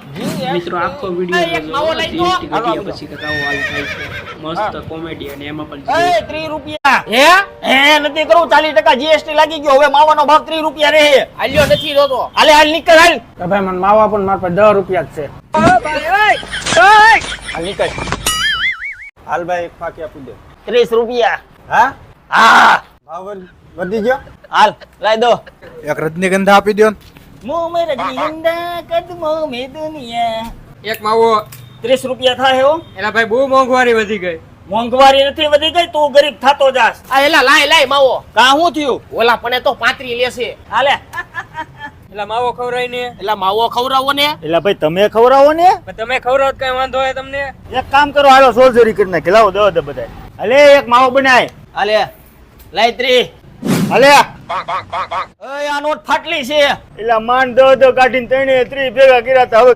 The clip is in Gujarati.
મિત્રો આખો વિડિયો પછી કાકાઓ હાલ થાય છે મસ્ત કોમેડી અને એમાં પણ 30 રૂપિયા હે નથી કરું 40% જીએસટી લાગી ગયો હવે માવાનો ભાવ 30 રૂપિયા રહે હાલ્યો નથી જોતો હાલે હાલ નીકળ હાલ ભાઈ મને માવા પણ મારા પાસે 10 રૂપિયા જ છે હાલ નીકળ હાલ ભાઈ એક ફાકી આપી દે 30 રૂપિયા હા હા ભાવ વધી ગયો હાલ લાઈ દો એક રજનીગંધા આપી દો મું મેરે ગંદા કદમો મે દુનિયા એક માવો 30 રૂપિયા થાય હો એલા ભાઈ બહુ મોંઘવારી વધી ગઈ મોંઘવારી નથી વધી ગઈ તું ગરીબ થાતો જાસ આ એલા લાય માવો કા હું થયું ઓલા પણ તો 35 લેશે હાલે એલા માવો ખવરાય ને એલા માવો ખવરાવો ને એટલે ભાઈ તમે ખવડાવો ને તમે ખવરાવો કઈ વાંધો હોય તમને એક કામ કરો હાલો સોલ્જરી કરી નાખી લાવો દો દે બધા હાલે એક માવો બનાય હાલે લાઈ 30 હાલે ઓય આ નોટ ફાટલી છે એટલે માંડ દો કાઢીને 30 ભેગા કર્યા તા હવે